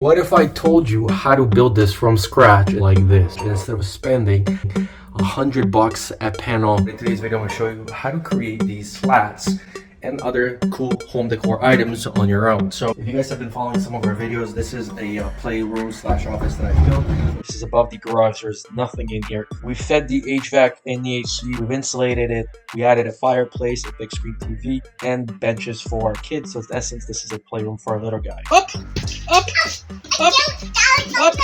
What if I told you how to build this from scratch like this instead of spending $100 a panel? In today's video, I'm going to show you how to create these slats and other cool home decor items on your own. So if you guys have been following some of our videos, this is a playroom slash office that I built. This is above the garage. There's nothing in here. We fed the HVAC and the AC. We've insulated it. We added a fireplace, a big screen TV, and benches for our kids. So in essence, this is a playroom for our little guy. Up, up, up, up.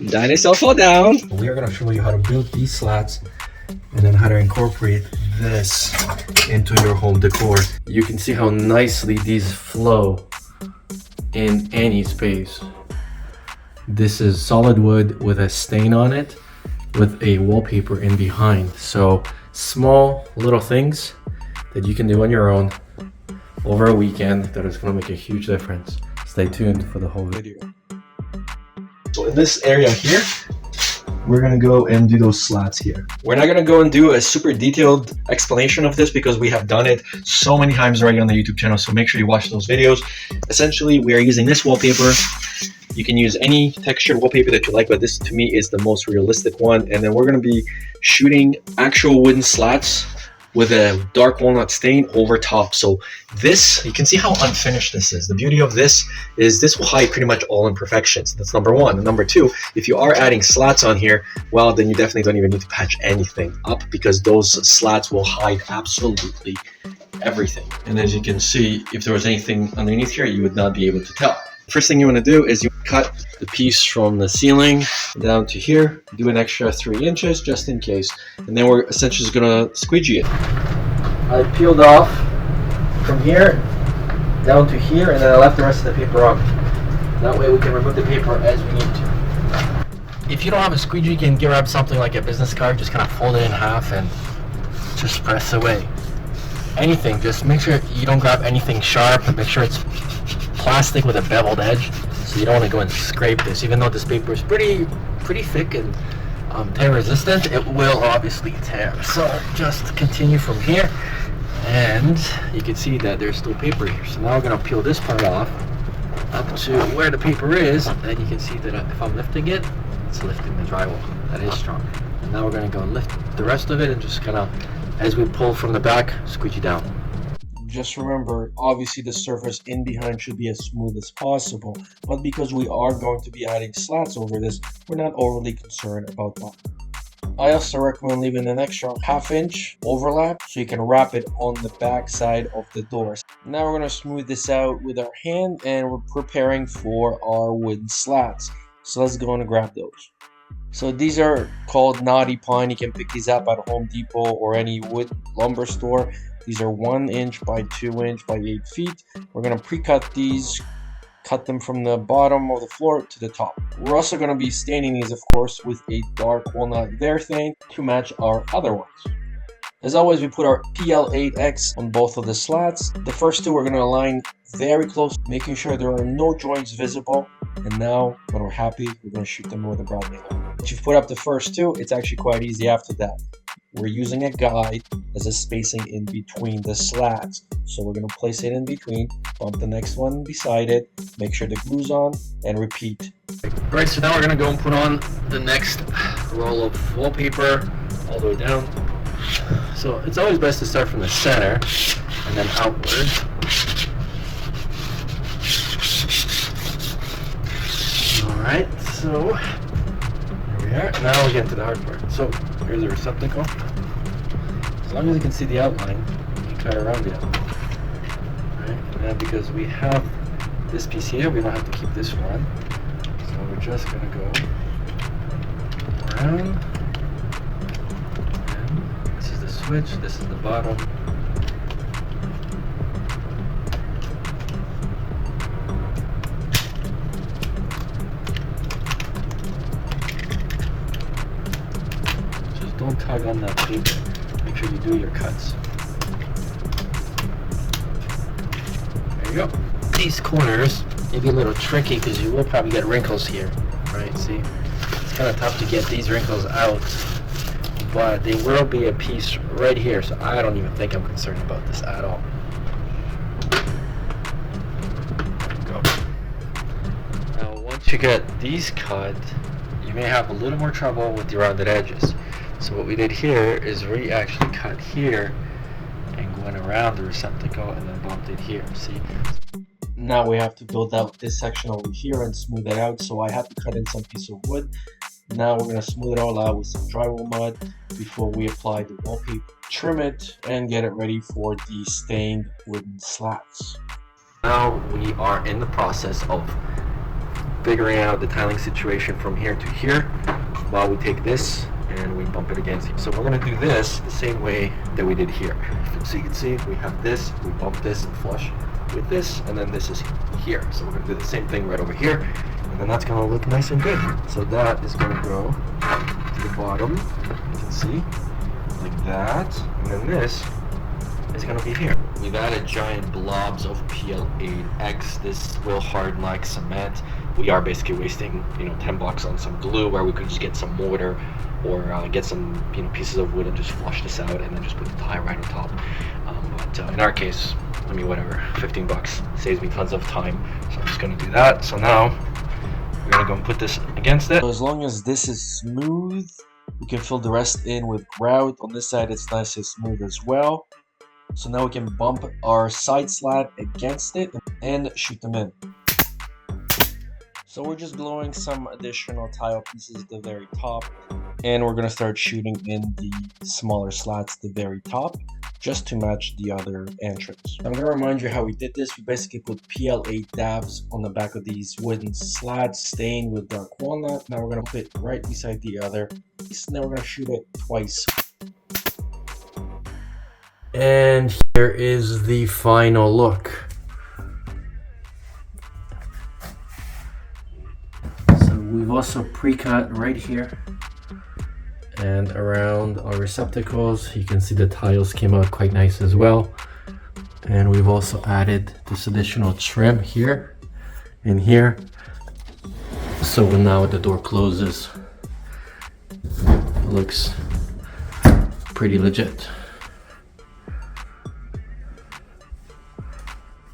Dinosaur fall down. We are going to show you how to build these slats and then how to incorporate this into your home decor. You can see how nicely these flow in any space. This is solid wood with a stain on it with a wallpaper in behind. So small little things that you can do on your own over a weekend that is going to make a huge difference. Stay tuned for the whole video. So in this area here, we're gonna go and do those slats here. We're not gonna go and do a super detailed explanation of this because we have done it so many times already on the YouTube channel, so make sure you watch those videos. Essentially, we are using this wallpaper. You can use any textured wallpaper that you like, but this to me is the most realistic one. And then we're gonna be shooting actual wooden slats with a dark walnut stain over top. So this, you can see how unfinished this is. The beauty of this is this will hide pretty much all imperfections. That's number one. And number two, if you are adding slats on here, well, then you definitely don't even need to patch anything up because those slats will hide absolutely everything. And as you can see, if there was anything underneath here, you would not be able to tell. First thing you want to do is you cut the piece from the ceiling down to here, do an extra 3 inches just in case, and then we're essentially just gonna squeegee it. I peeled off from here down to here, and then I left the rest of the paper on. That way we can remove the paper as we need to. If you don't have a squeegee, you can grab something like a business card, just kind of fold it in half and just press away. Anything, just make sure you don't grab anything sharp, and make sure it's plastic with a beveled edge, so you don't want to go and scrape this. Even though this paper is pretty thick and tear resistant, it will obviously tear. So just continue from here, and you can see that there's still paper here. So now we're going to peel this part off up to where the paper is, and you can see that if I'm lifting it, it's lifting the drywall. That is strong. And now we're going to go and lift the rest of it and just kind of, as we pull from the back, squeegee down. Just remember, obviously the surface in behind should be as smooth as possible, but because we are going to be adding slats over this, we're not overly concerned about that. I also recommend leaving an extra ½ inch overlap so you can wrap it on the back side of the doors. Now we're going to smooth this out with our hand, and we're preparing for our wooden slats. So let's go and grab those. So these are called Knotty Pine. You can pick these up at Home Depot or any wood lumber store. These are 1 inch by 2 inch by 8 feet. We're going to pre-cut these, cut them from the bottom of the floor to the top. We're also going to be staining these, of course, with a dark walnut stain to match our other ones. As always, we put our PL8X on both of the slats. The first two we're going to align very close, making sure there are no joints visible. And now, when we're happy, we're going to shoot them with a broad nail. Once you've put up the first two, it's actually quite easy after that. We're using a guide as a spacing in between the slats. So we're going to place it in between, bump the next one beside it, make sure the glue's on, and repeat. Alright, so now we're going to go and put on the next roll of wallpaper all the way down. So it's always best to start from the center and then outward. Alright, so here we are. Now we get into the hard part. So here's the receptacle. As long as you can see the outline, you can cut around it. Alright, and now because we have this piece here, we don't have to keep this one. So we're just going to go around. And this is the switch, this is the bottom. Don't tug on that paper. Make sure you do your cuts. There you go. These corners may be a little tricky because you will probably get wrinkles here. Right? See? It's kind of tough to get these wrinkles out. But there will be a piece right here, so I don't even think I'm concerned about this at all. you get these cut, you may have a little more trouble with the rounded edges. So what we did here is we actually cut here and went around the receptacle and then bumped it here. See? Now we have to build out this section over here and smooth it out. So I had to cut in some piece of wood. Now we're going to smooth it all out with some drywall mud before we apply the wallpaper, trim it, and get it ready for the stained wooden slats. Now we are in the process of figuring out the tiling situation from here to here while we take this and we bump it against it. So we're going to do this the same way that we did here. So you can see we have this, we bump this and flush with this, and then this is here. So we're going to do the same thing right over here, and then that's going to look nice and good. So that is going to go to the bottom, you can see, like that, and then this is going to be here. We've added giant blobs of PL8X. This will harden like cement. We are basically wasting, $10 on some glue where we could just get some mortar or get some, pieces of wood and just flush this out and then just put the tile right on top. But in our case, whatever, $15 saves me tons of time. So I'm just going to do that. So now we're going to go and put this against it. So as long as this is smooth, we can fill the rest in with grout. On this side, it's nice and smooth as well. So now we can bump our side slat against it and shoot them in. So we're just gluing some additional tile pieces at the very top, and we're going to start shooting in the smaller slats at the very top just to match the other entrance. I'm going to remind you how we did this. We basically put PL8 dabs on the back of these wooden slats stained with dark walnut. Now we're going to put it right beside the other piece, and then we're going to shoot it twice. And here is the final look. So we've also pre-cut right here and around our receptacles. You can see the tiles came out quite nice as well. And we've also added this additional trim here and here. So now the door closes, it looks pretty legit.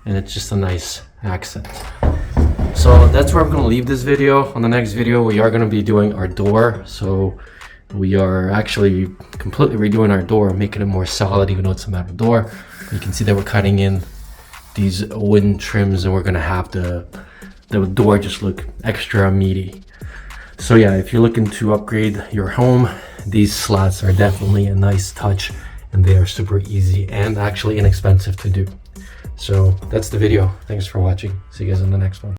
And it's just a nice accent. So that's where I'm going to leave this video. On the next video, we are going to be doing our door. So we are actually completely redoing our door, making it more solid, even though it's a metal door. You can see that we're cutting in these wooden trims, and we're going to have the door just look extra meaty. So yeah, if you're looking to upgrade your home, these slats are definitely a nice touch, and they are super easy and actually inexpensive to do. So that's the video. Thanks for watching. See you guys in the next one.